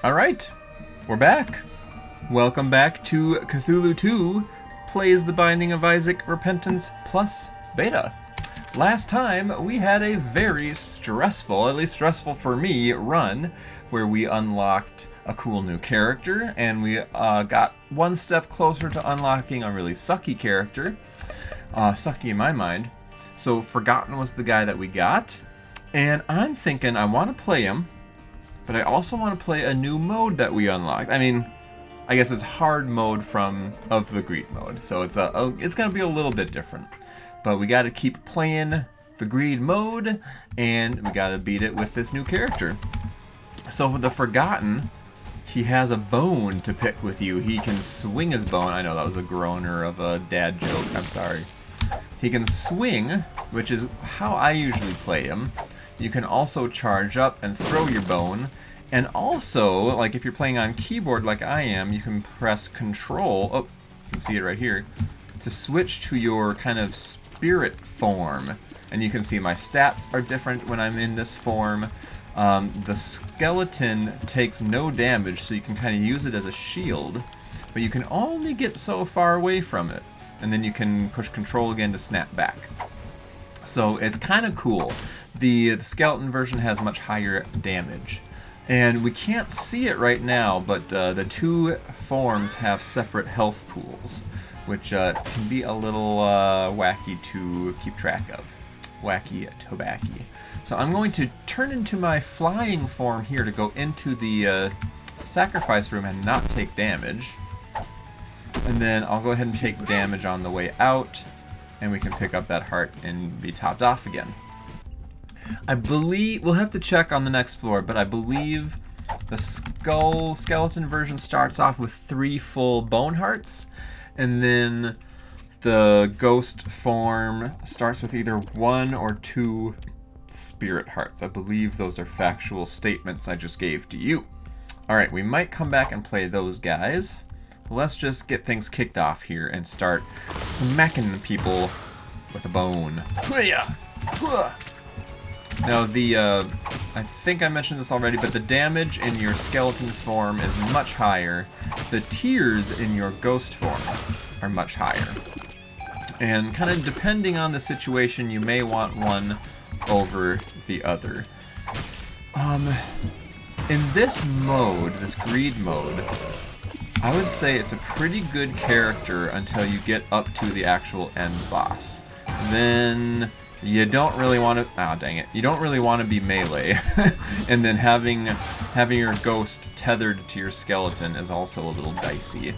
Alright, we're back. Welcome back to CthulhuToo Plays the Binding of Isaac Repentance Plus Beta. Last time we had a very stressful, at least stressful for me, run where we unlocked a cool new character and we got one step closer to unlocking a really sucky character. Sucky in my mind. So Forgotten was the guy that we got, and I'm thinking I want to play him, but I also want to play a new mode that we unlocked. I mean, I guess it's hard mode of the greed mode, so it's gonna be a little bit different. But we got to keep playing the greed mode, and we got to beat it with this new character. So for the Forgotten, he has a bone to pick with you. He can swing his bone. I know that was a groaner of a dad joke. I'm sorry. He can swing, which is how I usually play him. You can also charge up and throw your bone. And also, like if you're playing on keyboard like I am, you can press Control, oh, you can see it right here, to switch to your kind of spirit form. And you can see my stats are different when I'm in this form. The skeleton takes no damage, so you can kind of use it as a shield. But you can only get so far away from it. And then you can push Control again to snap back. So it's kind of cool. The skeleton version has much higher damage. And we can't see it right now, but the two forms have separate health pools, which can be a little wacky to keep track of. Wacky tobacky. So I'm going to turn into my flying form here to go into the sacrifice room and not take damage. And then I'll go ahead and take damage on the way out, and we can pick up that heart and be topped off again. I believe, we'll have to check on the next floor, but I believe the skeleton version starts off with 3 full bone hearts, and then the ghost form starts with either 1 or 2 spirit hearts. I believe those are factual statements I just gave to you. Alright, we might come back and play those guys. Let's just get things kicked off here and start smacking people with a bone. Now I think I mentioned this already, but the damage in your skeleton form is much higher. The tears in your ghost form are much higher. And kind of depending on the situation, you may want one over the other. In this mode, this greed mode, I would say it's a pretty good character until you get up to the actual end boss. Then you don't really want to, dang it, you don't really want to be melee. And then having your ghost tethered to your skeleton is also a little dicey.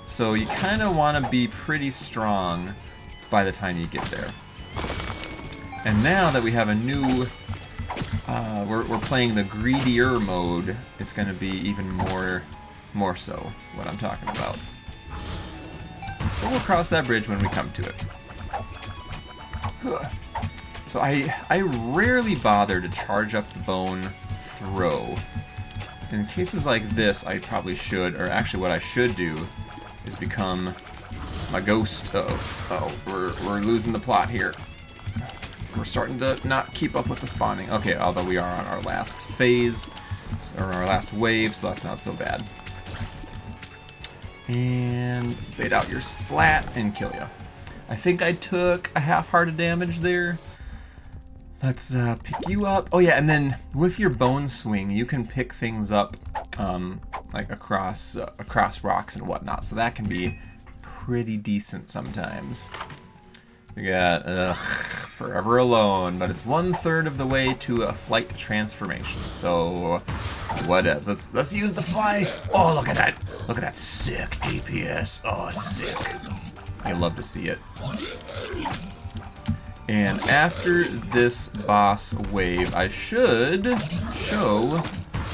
So you kind of want to be pretty strong by the time you get there. And now that we have a new, we're playing the greedier mode, it's going to be even more so what I'm talking about. But we'll cross that bridge when we come to it. So I rarely bother to charge up the bone throw. In cases like this, I probably should, or actually what I should do is become my ghost. We're losing the plot here. We're starting to not keep up with the spawning. Okay, although we are on our last phase, or our last wave, so that's not so bad. And bait out your splat and kill ya. I think I took a half-hearted damage there. Let's pick you up. Oh yeah, and then with your bone swing, you can pick things up like across rocks and whatnot. So that can be pretty decent sometimes. We got Forever Alone, but it's 1/3 of the way to a flight transformation. So what else? Let's use the fly. Oh, look at that! Look at that sick DPS. Oh, sick. I love to see it. And after this boss wave, I should show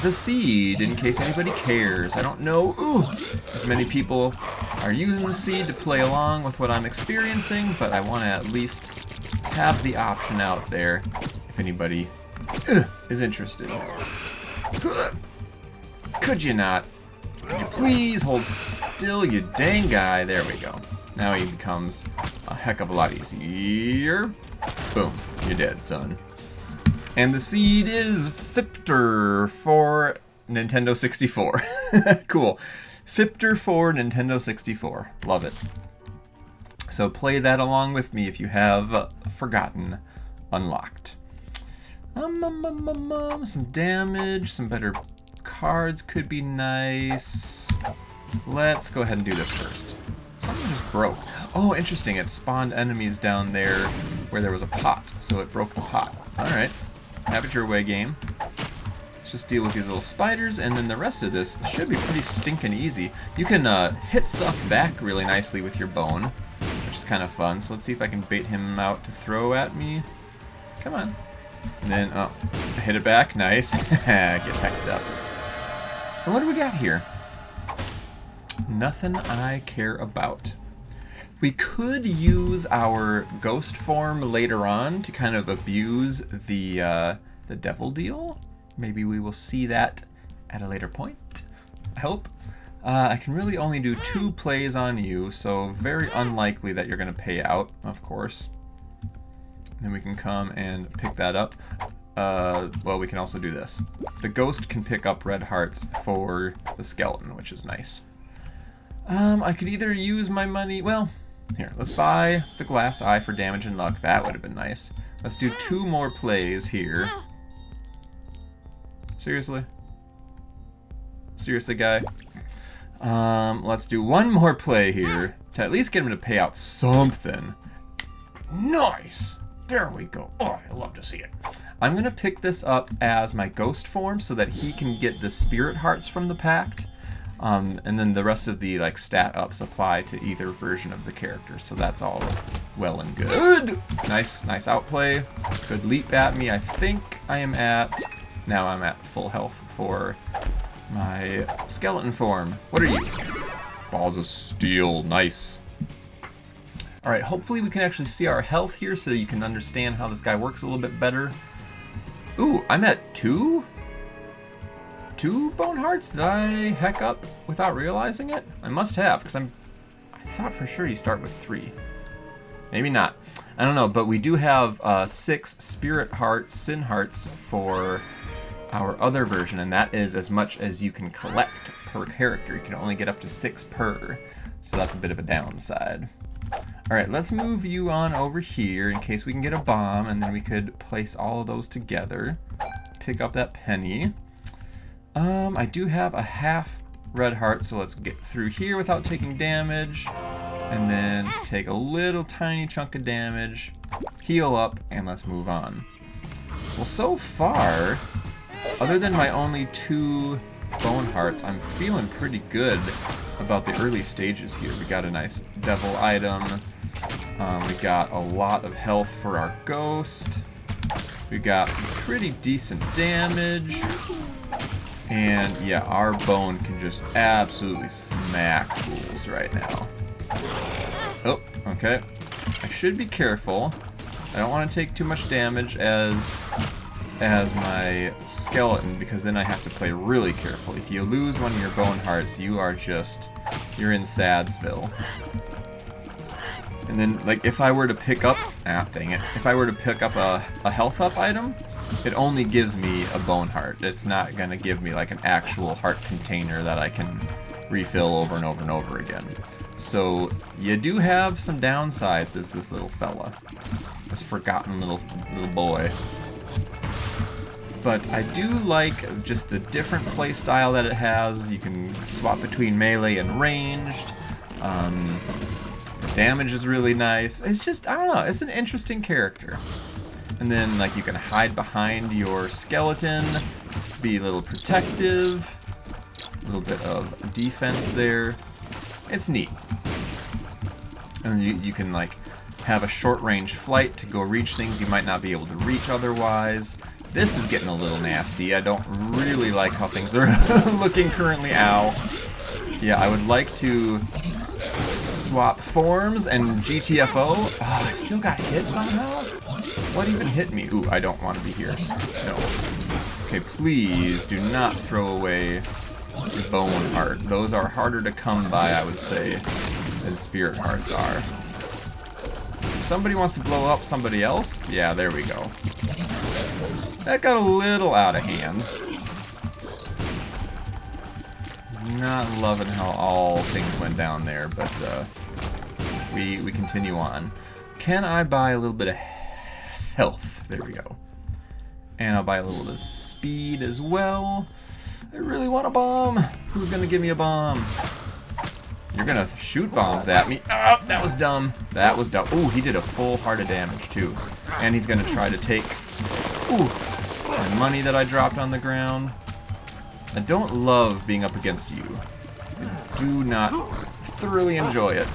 the seed in case anybody cares. I don't know if many people are using the seed to play along with what I'm experiencing, but I want to at least have the option out there if anybody is interested. Could you not? Could you please hold still, you dang guy? There we go. Now he becomes a heck of a lot easier. Boom, you're dead, son. And the seed is Fipter for Nintendo 64. Cool. Fipter for Nintendo 64. Love it. So play that along with me if you have Forgotten Unlocked. Some damage, some better cards could be nice. Let's go ahead and do this first. Something just broke. Oh, interesting. It spawned enemies down there where there was a pot, so it broke the pot. Alright. Have it your way, game. Let's just deal with these little spiders, and then the rest of this should be pretty stinking easy. You can hit stuff back really nicely with your bone, which is kind of fun. So let's see if I can bait him out to throw at me. Come on. And then, oh, hit it back. Nice. Get hecked up. And what do we got here? Nothing I care about. We could use our ghost form later on to kind of abuse the devil deal. Maybe we will see that at a later point, I hope. I can really only do 2 plays on you, so very unlikely that you're going to pay out, of course. Then we can come and pick that up. Well, we can also do this. The ghost can pick up red hearts for the skeleton, which is nice. I could either use my money, well, here, let's buy the glass eye for damage and luck. That would have been nice. Let's do 2 more plays here. Seriously? Seriously, guy? Let's do 1 more play here to at least get him to pay out something. Nice! There we go. Oh, I love to see it. I'm going to pick this up as my ghost form so that he can get the spirit hearts from the pact. And then the rest of the stat ups apply to either version of the character, so that's all well and good. Nice outplay. Good leap at me. I think I am now I'm at full health for my skeleton form. What are you? Balls of steel. Nice. All right, hopefully we can actually see our health here so you can understand how this guy works a little bit better. Ooh, I'm at 2 bone hearts? Did I heck up without realizing it? I must have, because I thought for sure you start with 3. Maybe not. I don't know, but we do have 6 spirit hearts, sin hearts for our other version, and that is as much as you can collect per character. You can only get up to 6 per, so that's a bit of a downside. Alright, let's move you on over here in case we can get a bomb, and then we could place all of those together. Pick up that penny. I do have a half red heart, so let's get through here without taking damage. And then take a little tiny chunk of damage, heal up, and let's move on. Well, so far, other than my only 2 bone hearts, I'm feeling pretty good about the early stages here. We got a nice devil item. We got a lot of health for our ghost. We got some pretty decent damage. And yeah, our bone can just absolutely smack fools right now. Oh, okay. I should be careful. I don't want to take too much damage as my skeleton, because then I have to play really careful. If you lose one of your bone hearts, you're in Sadsville. And then, if I were to pick up, dang it. If I were to pick up a health up item, it only gives me a bone heart. It's not gonna give me an actual heart container that I can refill over and over and over again. So you do have some downsides as this little fella, this forgotten little boy. But I do like just the different play style that it has. You can swap between melee and ranged. The damage is really nice. It's just, I don't know, it's an interesting character. And then you can hide behind your skeleton, be a little protective, a little bit of defense there. It's neat. And you can have a short range flight to go reach things you might not be able to reach otherwise. This is getting a little nasty. I don't really like how things are looking currently. Ow. Yeah, I would like to swap forms and GTFO. Oh, I still got hit somehow? What even hit me? Ooh, I don't want to be here. No. Okay, please do not throw away your bone heart. Those are harder to come by, I would say, than spirit hearts are. If somebody wants to blow up somebody else, yeah, there we go. That got a little out of hand. Not loving how all things went down there, but we continue on. Can I buy a little bit of health? There we go. And I'll buy a little bit of speed as well. I really want a bomb. Who's gonna give me a bomb? You're gonna shoot bombs at me. Oh, that was dumb. That was dumb. Ooh, he did a full heart of damage too. And he's gonna try to take my money that I dropped on the ground. I don't love being up against you. I do not thoroughly enjoy it.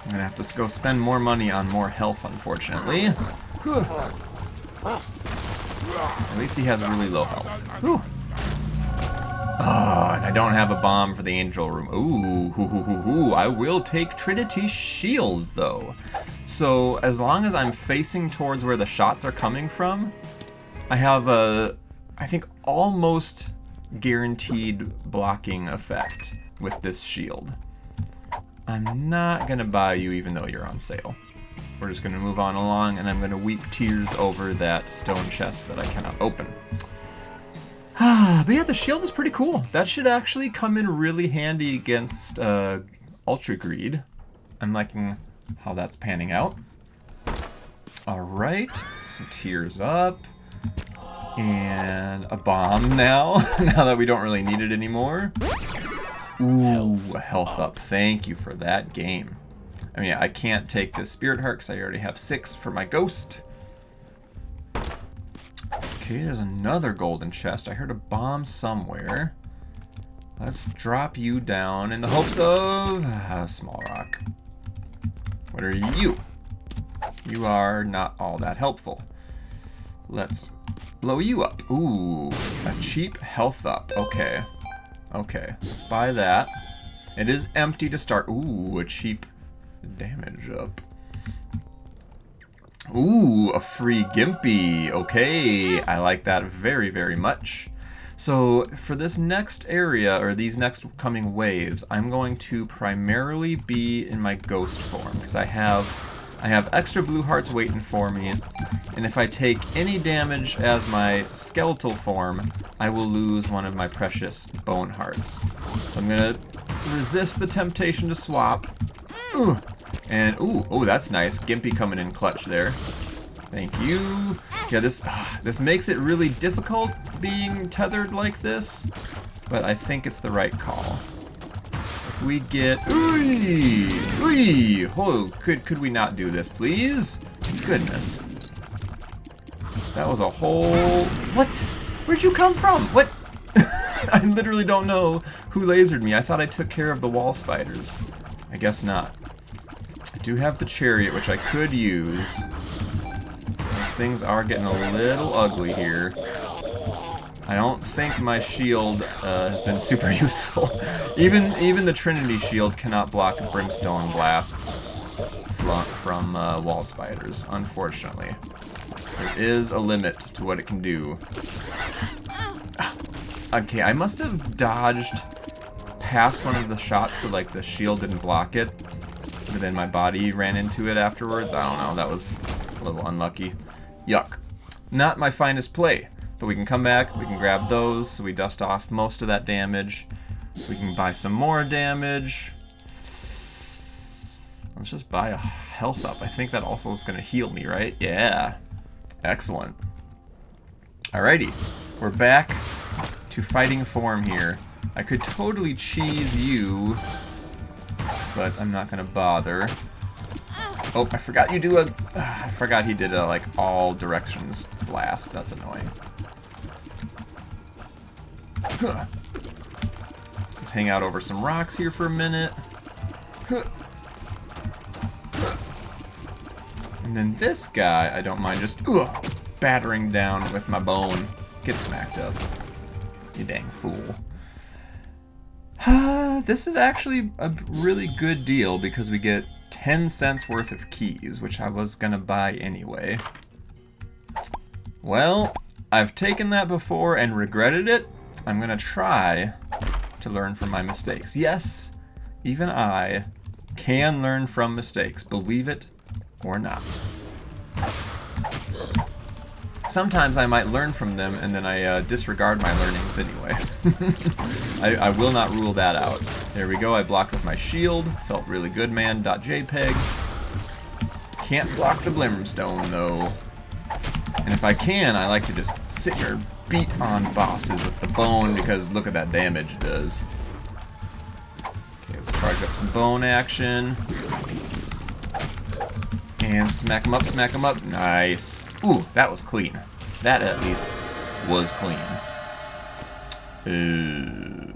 I'm gonna have to go spend more money on more health, unfortunately. At least he has really low health. Whew. Oh, and I don't have a bomb for the angel room. Ooh, I will take Trinity's shield, though. So, as long as I'm facing towards where the shots are coming from, I have a, I think, almost guaranteed blocking effect with this shield. I'm not gonna buy you even though you're on sale. We're just gonna move on along, and I'm gonna weep tears over that stone chest that I cannot open. But yeah, the shield is pretty cool. That should actually come in really handy against Ultra Greed. I'm liking how that's panning out. Alright, some tears up. And a bomb now, now that we don't really need it anymore. Ooh, a health up. Thank you for that game. I mean, I can't take this Spirit Heart because I already have 6 for my Ghost. Okay, there's another golden chest. I heard a bomb somewhere. Let's drop you down in the hopes of a small rock. What are you? You are not all that helpful. Let's blow you up. Ooh, a cheap health up. Okay. Okay, let's buy that. It is empty to start. Ooh, a cheap damage up. Ooh, a free Gimpy. Okay, I like that very, very much. So for this next area, or these next coming waves, I'm going to primarily be in my ghost form, because I have extra blue hearts waiting for me, and if I take any damage as my skeletal form, I will lose one of my precious bone hearts. So I'm gonna resist the temptation to swap. Ooh. And ooh, that's nice. Gimpy coming in clutch there. Thank you. Yeah, this makes it really difficult being tethered like this, but I think it's the right call. If we get oh, could we not do this, please? Goodness. That was a whole what? Where'd you come from? What? I literally don't know who lasered me. I thought I took care of the wall spiders. I guess not. I do have the chariot, which I could use. These things are getting a little ugly here. I don't think my shield has been super useful. Even the Trinity shield cannot block brimstone blasts from wall spiders, unfortunately. There is a limit to what it can do. Okay, I must have dodged past one of the shots so like the shield didn't block it, but then my body ran into it afterwards. I don't know, that was a little unlucky. Yuck. Not my finest play, but we can come back, we can grab those, so we dust off most of that damage. We can buy some more damage. Let's just buy a health up. I think that also is going to heal me, right? Yeah. Excellent. Alrighty. We're back to fighting form here. I could totally cheese you, but I'm not going to bother. Oh, I forgot you do a... I forgot he did a, like, all directions blast. That's annoying. Let's hang out over some rocks here for a minute. And then this guy, I don't mind just battering down with my bone. Get smacked up. You dang fool. This is actually a really good deal because we get 10 cents worth of keys, which I was gonna buy anyway. Well, I've taken that before and regretted it. I'm gonna try to learn from my mistakes. Yes, even I can learn from mistakes, believe it or not. Sometimes I might learn from them, and then I disregard my learnings anyway. I will not rule that out. There we go, I blocked with my shield. Felt really good, man. .jpg. Can't block the brimstone, though. And if I can, I like to just sit here and beat on bosses with the bone, because look at that damage it does. Okay, let's charge up some bone action. And smack him up, smack him up. Nice. Ooh, that was clean. That, at least, was clean. Ooh.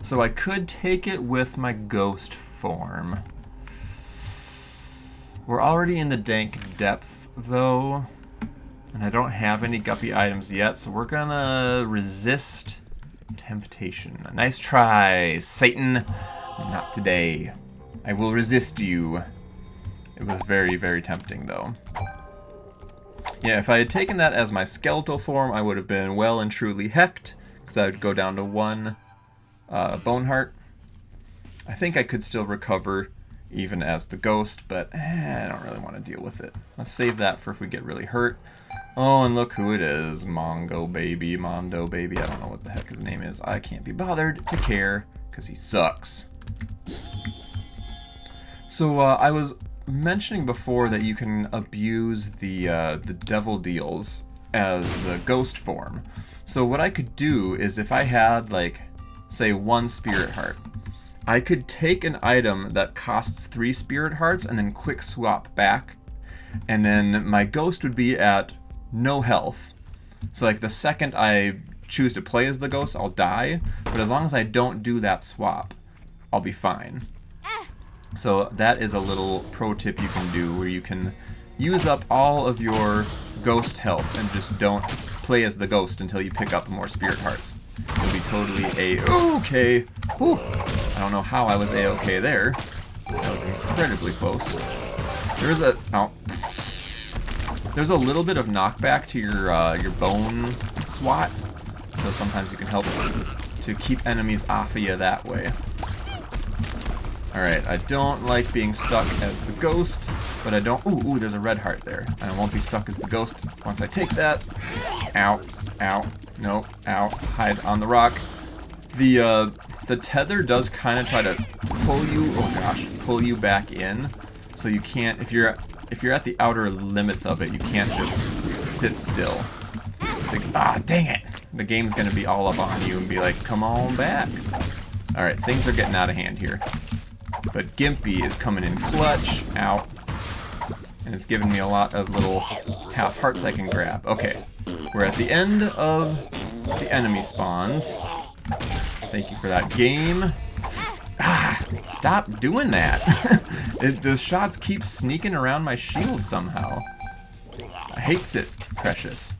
So I could take it with my ghost form. We're already in the dank depths, though. And I don't have any guppy items yet, so we're gonna resist temptation. Nice try, Satan. Not today. I will resist you. It was very, very tempting, though. Yeah, if I had taken that as my skeletal form, I would have been well and truly hecked, because I would go down to 1 bone heart. I think I could still recover even as the ghost, but I don't really want to deal with it. Let's save that for if we get really hurt. Oh, and look who it is. Mondo baby. I don't know what the heck his name is. I can't be bothered to care, because he sucks. So I was mentioning before that you can abuse the devil deals as the ghost form. So what I could do is, if I had, like, say 1 spirit heart, I could take an item that costs 3 spirit hearts and then quick swap back, and then my ghost would be at no health. So like the second I choose to play as the ghost, I'll die, but as long as I don't do that swap, I'll be fine. So that is a little pro tip you can do, where you can use up all of your ghost health and just don't play as the ghost until you pick up more spirit hearts. You'll be totally a-okay. Whew. I don't know how I was a-okay there. That was incredibly close. There's a there's a little bit of knockback to your bone swat, so sometimes you can help to keep enemies off of you that way. Alright, I don't like being stuck as the ghost, but I don't... Ooh, there's a red heart there. And I won't be stuck as the ghost once I take that. Ow, ow, no, ow, hide on the rock. The tether does kind of try to pull you, oh gosh, pull you back in. So you can't, if you're at the outer limits of it, you can't just sit still. Dang it! The game's gonna be all up on you and be like, come on back. Alright, things are getting out of hand here. But Gimpy is coming in clutch. Ow. And it's giving me a lot of little half hearts I can grab. Okay, we're at the end of the enemy spawns. Thank you for that game. Stop doing that. The shots keep sneaking around my shield somehow. I hates it, precious.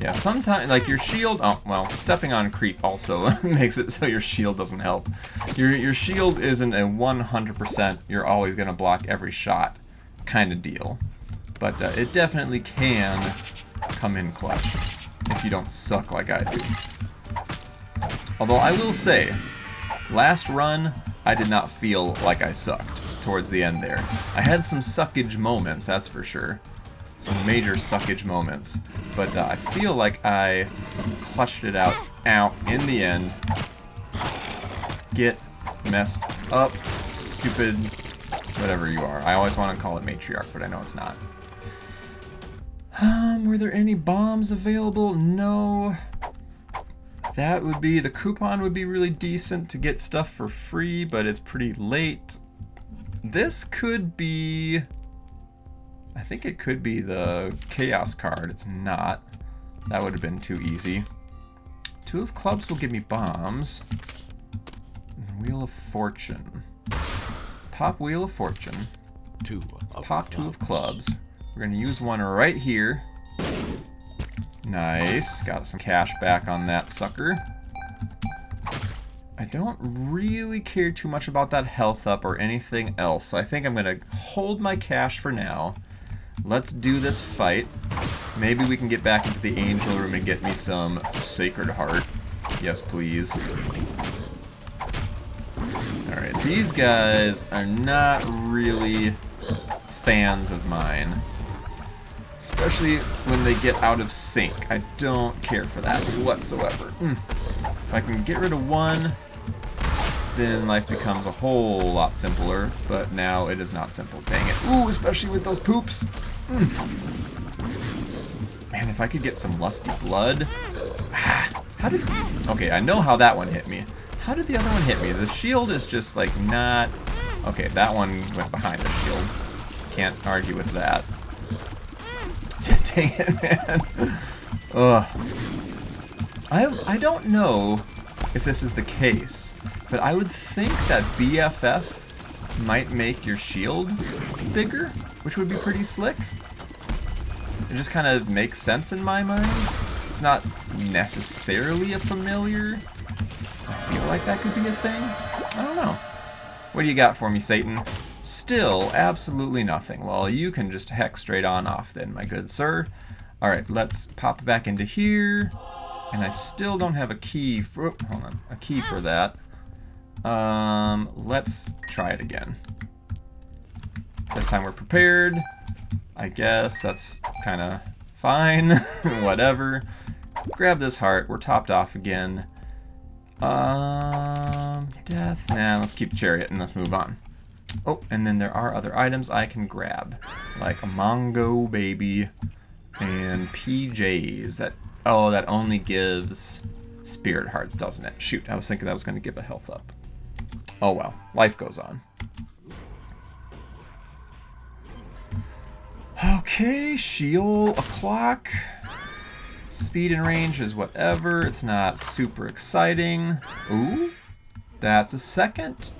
Yeah, sometimes, like, your shield... Oh, well, stepping on creep also makes it so your shield doesn't help. Your shield isn't a 100% you're always going to block every shot kind of deal. But it definitely can come in clutch if you don't suck like I do. Although I will say, last run, I did not feel like I sucked towards the end there. I had some suckage moments, that's for sure. Some major suckage moments. But I feel like I clutched it out in the end. Get messed up, stupid, whatever you are. I always want to call it matriarch, but I know it's not. Were there any bombs available? No. That would be, the coupon would be really decent to get stuff for free, but it's pretty late. This could be... I think it could be the Chaos card. It's not. That would have been too easy. 2 of Clubs will give me bombs. And Wheel of Fortune. Let's pop Wheel of Fortune. Let's pop 2 of Clubs. We're going to use one right here. Nice. Got some cash back on that sucker. I don't really care too much about that health up or anything else, so I think I'm going to hold my cash for now. Let's do this fight. Maybe we can get back into the angel room and get me some Sacred Heart. Yes, please. Alright, These guys are not really fans of mine. Especially when they get out of sync. I don't care for that whatsoever. If I can get rid of one, then life becomes a whole lot simpler. But now it is not simple. Dang it. Ooh, especially with those poops. Man, if I could get some lusty blood. How did... Okay, I know how that one hit me. How did the other one hit me? The shield is just like not... Okay, that one went behind the shield. Can't argue with that. Dang it, man. Ugh. I don't know if this is the case, but I would think that BFF might make your shield bigger, which would be pretty slick. It just kind of makes sense in my mind. It's not necessarily a familiar. I feel like that could be a thing. I don't know. What do you got for me, Satan? Still absolutely nothing. Well, you can just heck straight on off then, my good sir. Alright, let's pop back into here. And I still don't have a key for... Hold on. A key for that. Let's try it again. This time we're prepared. I guess that's kind of fine. Whatever. Grab this heart. We're topped off again. Death. Nah, let's keep the chariot and let's move on. Oh, and then there are other items I can grab. Like a Mongo baby and PJs. That only gives spirit hearts, doesn't it? Shoot, I was thinking that was going to give a health up. Oh well, life goes on. Okay, shield o'clock. Speed and range is whatever. It's not super exciting. Ooh, that's a second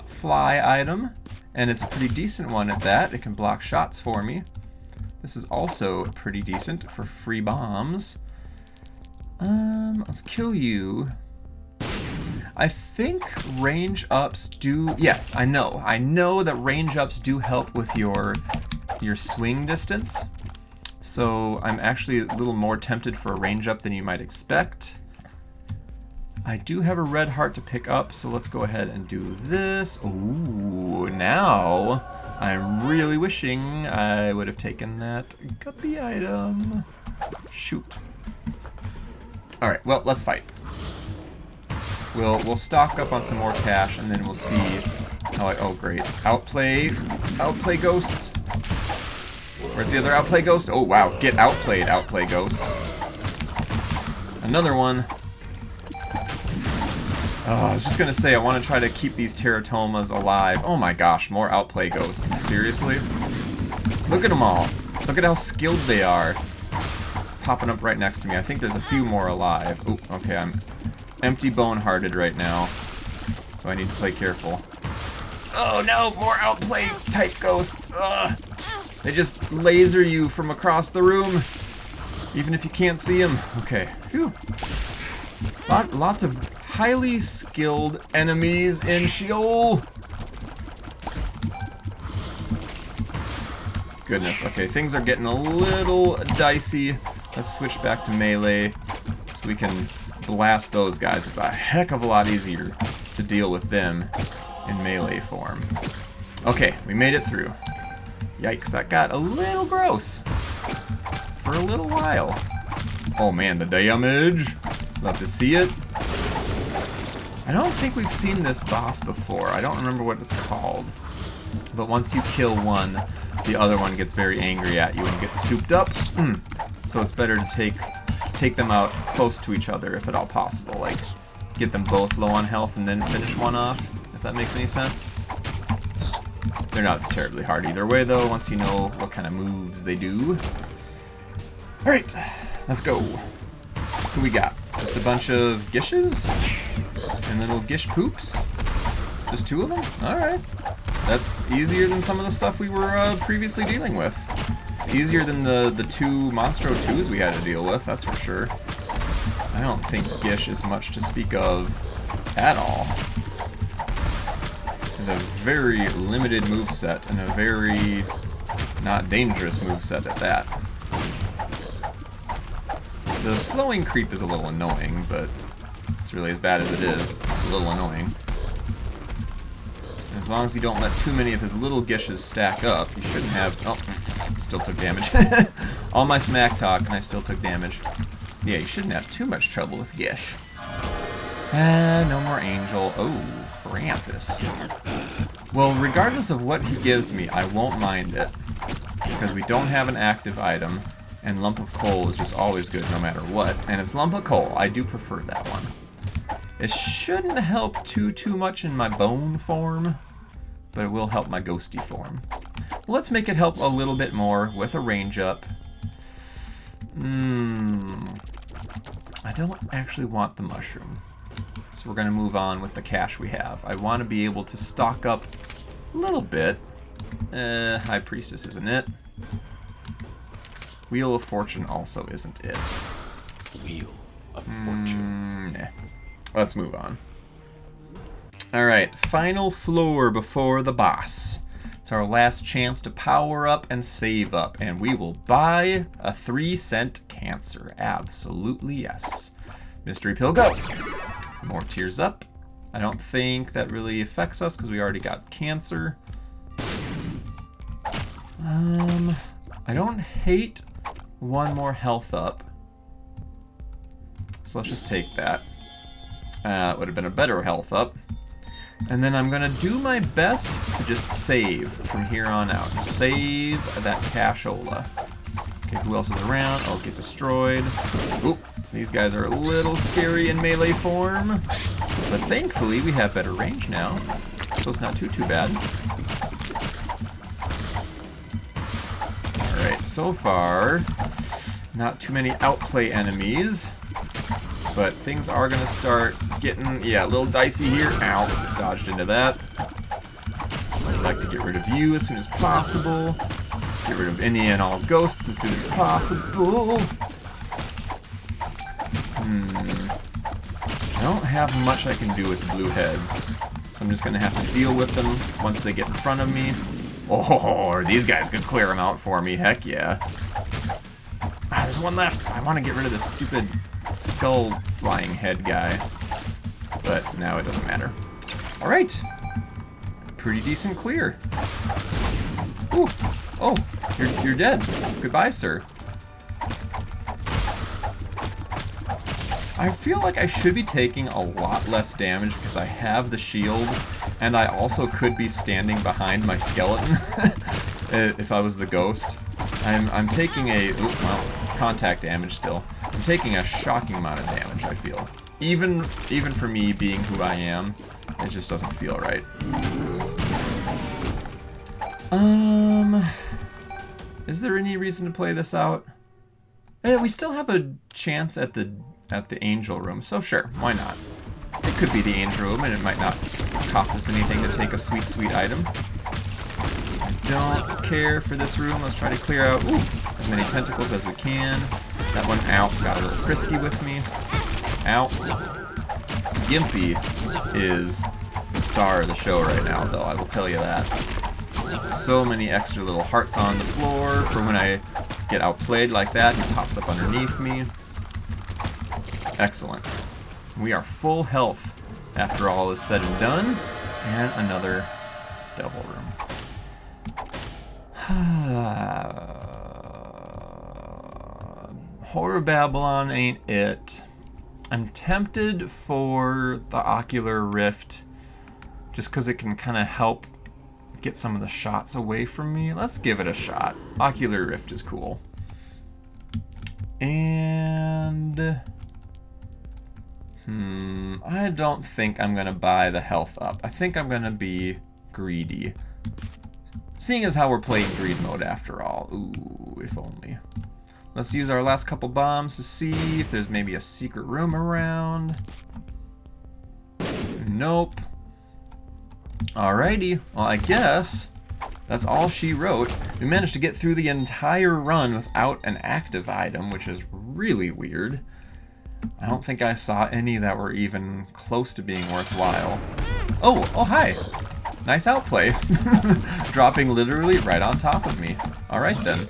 fly item, and it's a pretty decent one at that. It can block shots for me. This is also pretty decent for free bombs. Let's kill you. I think range ups do... Yes, I know that range ups do help with your swing distance. So I'm actually a little more tempted for a range up than you might expect. I do have a red heart to pick up, so let's go ahead and do this. Ooh, now I'm really wishing I would have taken that guppy item. Shoot. Alright, well, let's fight. We'll stock up on some more cash, and then we'll see how oh great. Outplay ghosts. Where's the other outplay ghost? Oh wow, get outplayed, outplay ghost. Another one. Oh, I was just gonna say, I want to try to keep these teratomas alive. Oh my gosh, more outplay ghosts. Seriously? Look at them all. Look at how skilled they are. Popping up right next to me. I think there's a few more alive. Oh, okay, I'm empty bone-hearted right now. So I need to play careful. Oh no, more outplay type ghosts. Ugh. They just laser you from across the room, even if you can't see them. Okay, phew. Lots of highly skilled enemies in Sheol. Goodness, okay, things are getting a little dicey. Let's switch back to melee so we can blast those guys. It's a heck of a lot easier to deal with them in melee form. Okay, we made it through. Yikes, that got a little gross for a little while. Oh man, the damage. Love to see it. I don't think we've seen this boss before. I don't remember what it's called. But once you kill one, the other one gets very angry at you and gets souped up. So it's better to take them out close to each other if at all possible. Like, get them both low on health and then finish one off, if that makes any sense. They're not terribly hard either way, though, once you know what kind of moves they do. Alright, let's go. Who we got? Just a bunch of gishes? And little gish poops? Just two of them? Alright. That's easier than some of the stuff we were previously dealing with. It's easier than the two Monstro 2s we had to deal with, that's for sure. I don't think gish is much to speak of at all. It's a very limited moveset and a very not dangerous moveset at that. The slowing creep is a little annoying, but it's really as bad as it is. It's a little annoying. As long as you don't let too many of his little gishes stack up, you shouldn't have... Oh, still took damage. All my smack talk, and I still took damage. Yeah, you shouldn't have too much trouble with gish. No more angel. Oh, Krampus. Well, regardless of what he gives me, I won't mind it. Because we don't have an active item, and lump of coal is just always good no matter what. And it's lump of coal. I do prefer that one. It shouldn't help too much in my bone form, but it will help my ghosty form. Well, let's make it help a little bit more with a range up. I don't actually want the mushroom. So we're going to move on with the cash we have. I want to be able to stock up a little bit. High Priestess isn't it. Wheel of Fortune also isn't it. Wheel of Fortune. Nah. Let's move on. Alright, final floor before the boss. It's our last chance to power up and save up, and we will buy a 3-cent cancer. Absolutely yes. Mystery pill, go! More tears up. I don't think that really affects us because we already got cancer. I don't hate one more health up. So let's just take that. It would have been a better health up. And then I'm gonna do my best to just save from here on out. Just save that cashola. Okay, who else is around? Oh, get destroyed. Oop, these guys are a little scary in melee form. But thankfully, we have better range now. So it's not too bad. Alright, so far, not too many outplay enemies. But things are going to start getting, yeah, a little dicey here. Ow, dodged into that. I'd like to get rid of you as soon as possible. Get rid of any and all ghosts as soon as possible. I don't have much I can do with the blue heads. So I'm just going to have to deal with them once they get in front of me. Oh, these guys could clear them out for me. Heck yeah. Ah, there's one left. I want to get rid of this stupid skull flying head guy, but now it doesn't matter. All right, pretty decent clear. Ooh. Oh, you're dead. Goodbye, sir. I feel like I should be taking a lot less damage because I have the shield, and I also could be standing behind my skeleton if I was the ghost. I'm taking a contact damage still. I'm taking a shocking amount of damage, I feel. Even for me being who I am, it just doesn't feel right. Is there any reason to play this out? We still have a chance at the angel room, so sure, why not? It could be the angel room, and it might not cost us anything to take a sweet item. I don't care for this room. Let's try to clear out as many tentacles as we can. That one, out, got a little frisky with me. Out. Gimpy is the star of the show right now, though, I will tell you that. So many extra little hearts on the floor for when I get outplayed like that and it pops up underneath me. Excellent. We are full health after all is said and done. And another devil room. Horror Babylon ain't it. I'm tempted for the Ocular Rift just because it can kind of help get some of the shots away from me. Let's give it a shot. Ocular Rift is cool. And I don't think I'm gonna buy the health up. I think I'm gonna be greedy. Seeing as how we're playing greed mode after all. Ooh, if only. Let's use our last couple bombs to see if there's maybe a secret room around. Nope. Alrighty, well I guess that's all she wrote. We managed to get through the entire run without an active item, which is really weird. I don't think I saw any that were even close to being worthwhile. Oh hi. Nice outplay. Dropping literally right on top of me. Alright then.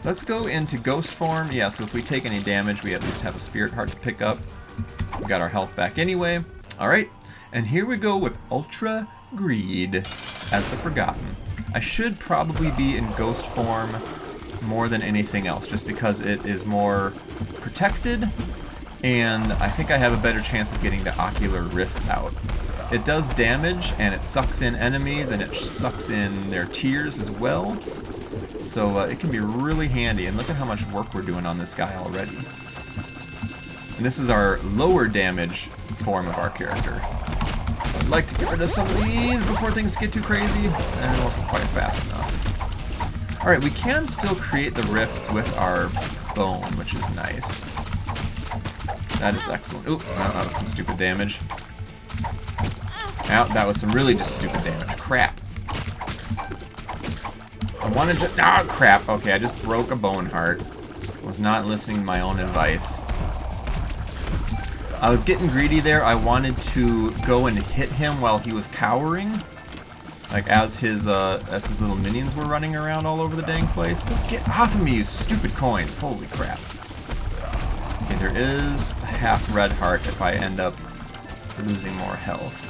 Let's go into ghost form. Yeah, so if we take any damage, we at least have a spirit heart to pick up. We got our health back anyway. Alright, and here we go with Ultra Greed as the Forgotten. I should probably be in ghost form more than anything else, just because it is more protected, and I think I have a better chance of getting the Ocular Rift out. It does damage, and it sucks in enemies, and it sucks in their tears as well, so it can be really handy, and look at how much work we're doing on this guy already. And this is our lower damage form of our character. I'd like to get rid of some of these before things get too crazy, and it wasn't quite fast enough. Alright, we can still create the rifts with our bone, which is nice. That is excellent. Oop, that was some stupid damage. Now, that was some really just stupid damage. Crap. I wanted to... Ah, crap. Okay, I just broke a bone heart. Was not listening to my own advice. I was getting greedy there. I wanted to go and hit him while he was cowering. Like, as his little minions were running around all over the dang place. Get off of me, you stupid coins. Holy crap. Okay, there is a half red heart if I end up losing more health.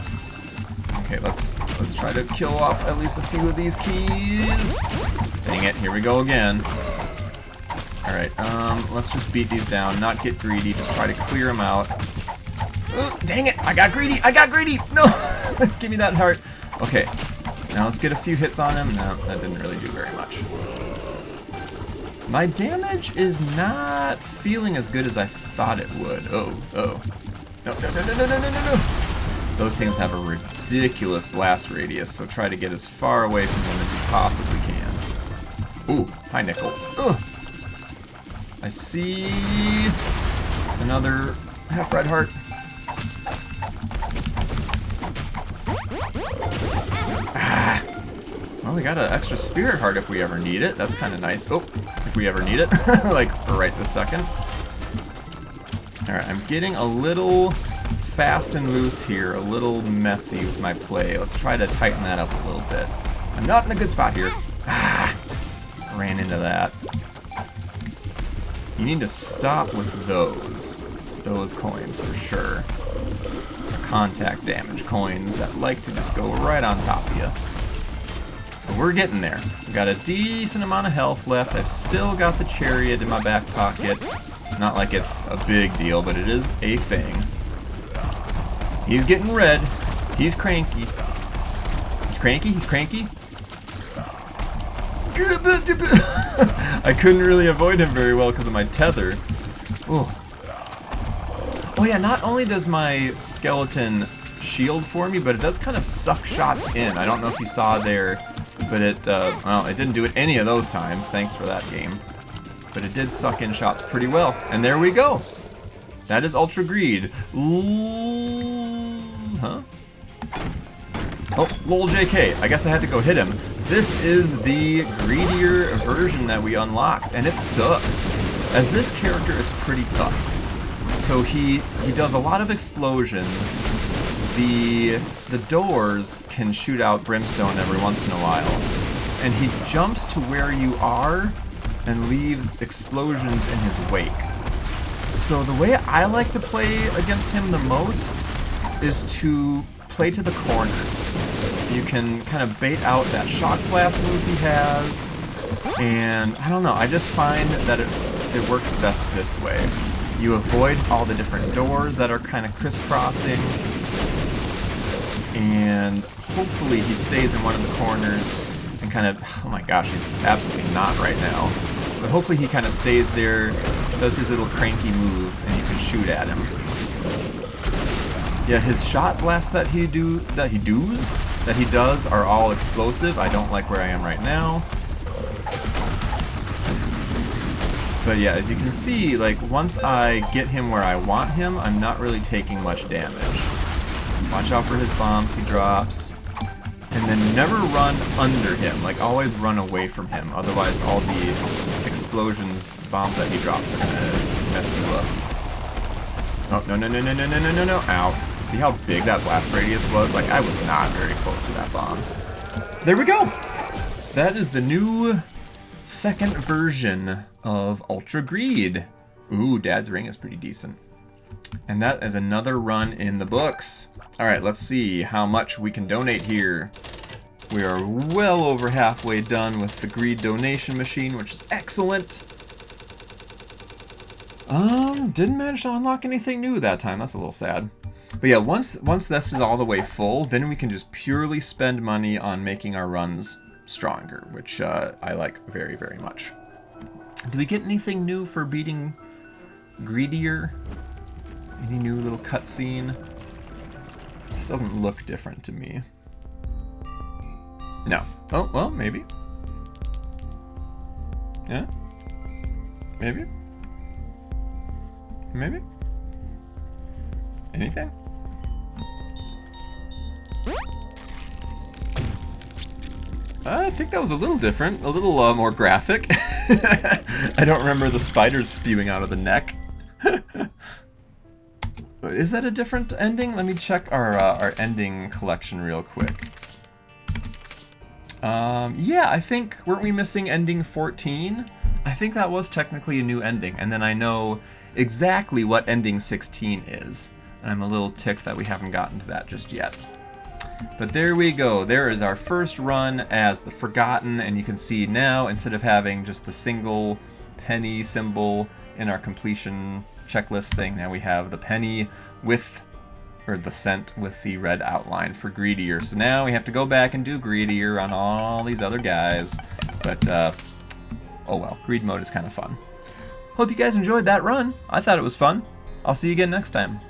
Okay, let's try to kill off at least a few of these keys. Dang it, here we go again. Alright, let's just beat these down, not get greedy, just try to clear them out. Ooh, dang it, I got greedy, no! Give me that heart. Okay, now let's get a few hits on him. No, that didn't really do very much. My damage is not feeling as good as I thought it would. Oh. No. Those things have a ridiculous blast radius, so try to get as far away from them as you possibly can. Ooh, hi Nickel. Ugh. I see another half red heart. Ah. Well, we got an extra spirit heart if we ever need it. That's kind of nice. Oh, if we ever need it. Like, right this second. Alright, I'm getting a little fast and loose here, a little messy with my play. Let's try to tighten that up a little bit. I'm not in a good spot here. Ah, ran into that. You need to stop with those coins for sure. Contact damage coins that like to just go right on top of you. But we're getting there. We've got a decent amount of health left. I've still got the chariot in my back pocket. Not like it's a big deal, but it is a thing. He's getting red. He's cranky. He's cranky. I couldn't really avoid him very well because of my tether. Ooh. Oh yeah, not only does my skeleton shield for me, but it does kind of suck shots in. I don't know if you saw there, but well, it didn't do it any of those times. Thanks for that game. But it did suck in shots pretty well. And there we go. That is Ultra Greed. Huh? Oh, lol JK. I guess I had to go hit him. This is the greedier version that we unlocked, and it sucks, as this character is pretty tough. So he does a lot of explosions. The doors can shoot out brimstone every once in a while, and he jumps to where you are and leaves explosions in his wake. So the way I like to play against him the most is to play to the corners. You can kind of bait out that shock blast move he has, and I don't know, I just find that it works best this way. You avoid all the different doors that are kind of crisscrossing, and hopefully he stays in one of the corners and kind of, oh my gosh, he's absolutely not right now, but hopefully he kind of stays there, does his little cranky moves, and you can shoot at him. Yeah, his shot blasts that he does are all explosive. I don't like where I am right now. But yeah, as you can see, like, once I get him where I want him, I'm not really taking much damage. Watch out for his bombs he drops. And then never run under him, like, always run away from him. Otherwise, all the explosions, bombs that he drops are gonna mess you up. Oh, no. Ow. See how big that blast radius was? Like, I was not very close to that bomb. There we go! That is the new second version of Ultra Greed. Ooh, Dad's ring is pretty decent. And that is another run in the books. All right, let's see how much we can donate here. We are well over halfway done with the greed donation machine, which is excellent. Didn't manage to unlock anything new that time. That's a little sad. But yeah, once this is all the way full, then we can just purely spend money on making our runs stronger, which I like very, very much. Do we get anything new for beating greedier? Any new little cutscene? This doesn't look different to me. No. Oh, well, maybe. Yeah? Maybe? Maybe? Anything? I think that was a little different, a little more graphic. I don't remember the spiders spewing out of the neck. Is that a different ending? Let me check our ending collection real quick. Yeah, I think, weren't we missing ending 14? I think that was technically a new ending, and then I know exactly what ending 16 is. And I'm a little ticked that we haven't gotten to that just yet. But there we go. There is our first run as the Forgotten, and you can see now, instead of having just the single penny symbol in our completion checklist thing, now we have the penny with, or the cent with the red outline for greedier. So now we have to go back and do greedier on all these other guys. But, oh well, greed mode is kind of fun. Hope you guys enjoyed that run. I thought it was fun. I'll see you again next time.